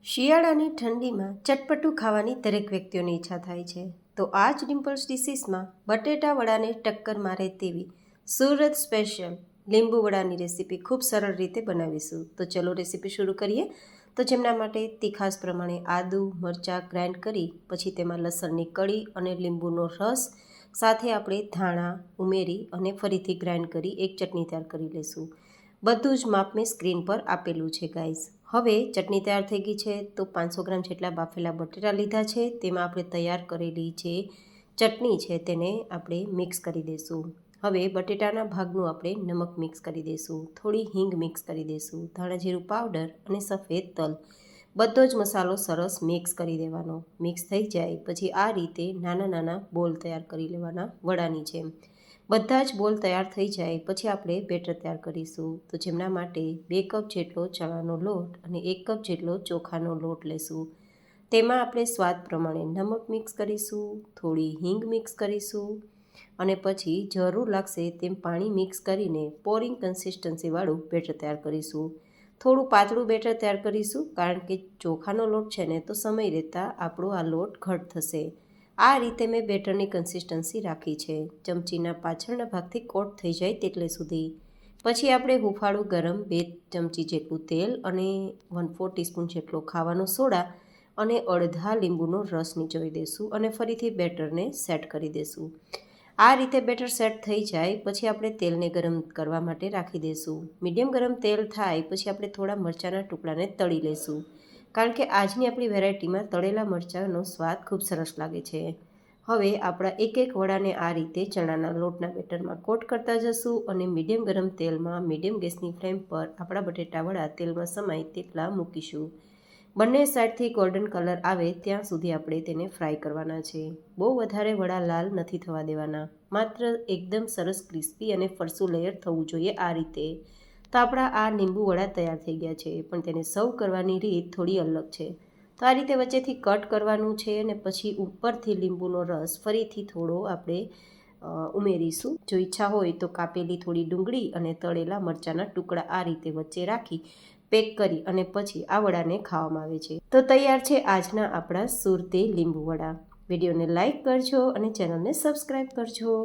શિયાળાની ઠંડીમાં ચટપટું ખાવાની દરેક વ્યક્તિઓની ઈચ્છા થાય છે. તો આ જ ડિમ્પલ્સ ડિશીસમાં બટેટા વડાને ટક્કર મારે તેવી સુરત સ્પેશિયલ લીંબુ વડાની રેસીપી ખૂબ સરળ રીતે બનાવીશું. તો ચલો રેસીપી શરૂ કરીએ. તો જેમના માટે તીખાસ પ્રમાણે આદુ મરચાં ગ્રાઇન્ડ કરી પછી તેમાં લસણની કળી અને લીંબુનો રસ સાથે આપણે ધાણા ઉમેરી અને ફરીથી ગ્રાઇન્ડ કરી એક ચટણી તૈયાર કરી લઈશું. બધું જ માપ મેં સ્ક્રીન પર આપેલું છે ગાઈઝ. હવે ચટણી તૈયાર થઈ ગઈ છે. તો 500 ગ્રામ જેટલા બાફેલા બટેટા લીધા છે. તેમાં આપણે તૈયાર કરેલી જે ચટણી છે તેને આપણે મિક્સ કરી દઈશું. હવે બટેટાના ભાગનું આપણે નમક મિક્સ કરી દઈશું, થોડી હિંગ મિક્સ કરી દઈશું, ધાણા જીરું પાવડર અને સફેદ તલ, બધો જ મસાલો સરસ મિક્સ કરી દેવાનો. મિક્સ થઈ જાય પછી આ રીતે નાના નાના બોલ તૈયાર કરી લેવાના વડાની જેમ. બધા જ બોલ તૈયાર થઈ જાય પછી આપણે બેટર તૈયાર કરીશું. તો જેમના માટે 2 કપ જેટલો ચણાનો લોટ અને 1 કપ જેટલો ચોખાનો લોટ લેશું. તેમાં આપણે સ્વાદ પ્રમાણે નમક મિક્સ કરીશું, થોડી હિંગ મિક્સ કરીશું અને પછી જરૂર લાગશે તેમ પાણી મિક્સ કરીને પોરિંગ કન્સિસ્ટન્સીવાળું બેટર તૈયાર કરીશું. થોડું પાતળું બેટર તૈયાર કરીશું કારણ કે ચોખાનો લોટ છે ને તો સમય રહેતાં આપણો આ લોટ ઘટ થશે. આ રીતે મેં બેટરની કન્સિસ્ટન્સી રાખી છે, ચમચીના પાછળના ભાગથી કોટ થઈ જાય તેટલે સુધી. પછી આપણે હુંફાળું ગરમ 2 ચમચી જેટલું તેલ અને 1/4 ટીસ્પૂન જેટલો ખાવાનો સોડા અને અડધા લીંબુનો રસ નીચોવી દઈશું અને ફરીથી બેટરને સેટ કરી દઈશું. આ રીતે બેટર સેટ થઈ જાય પછી આપણે તેલને ગરમ કરવા માટે રાખી દઈશું. મીડિયમ ગરમ તેલ થાય પછી આપણે થોડા મરચાંના ટુકડાને તળી લઈશું કારણ કે આજની આપણી વેરાયટીમાં તળેલા મરચાંનો સ્વાદ ખૂબ સરસ લાગે છે. હવે આપણા એક એક વડાને આ રીતે ચણાના લોટના બેટરમાં કોટ કરતા જશું અને મીડિયમ ગરમ તેલમાં મીડિયમ ગેસની ફ્લેમ પર આપણા બટેટા વડા તેલમાં સમાય તેટલા મૂકીશું. બંને સાઈડથી ગોલ્ડન કલર આવે ત્યાં સુધી આપણે તેને ફ્રાય કરવાના છે. બહુ વધારે વડા લાલ નથી થવા દેવાના, માત્ર એકદમ સરસ ક્રિસ્પી અને ફરસું લેયર થવું જોઈએ આ રીતે. તો આપણા આ લીંબુ વડા તૈયાર થઈ ગયા છે, પણ તેને સર્વ કરવાની રીત થોડી અલગ છે. તો આ રીતે વચ્ચેથી કટ કરવાનું છે અને પછી ઉપરથી લીંબુનો રસ ફરીથી થોડો આપણે ઉમેરીશું. જો ઈચ્છા હોય તો કાપેલી થોડી ડુંગળી અને તળેલા મરચાંના ટુકડા આ રીતે વચ્ચે રાખી પેક કરી અને પછી આ વડાને ખાવામાં આવે છે. તો તૈયાર છે આજના આપણા સુરતી લીંબુ વડા. વિડીયોને લાઇક કરજો અને ચેનલને સબસ્ક્રાઈબ કરજો.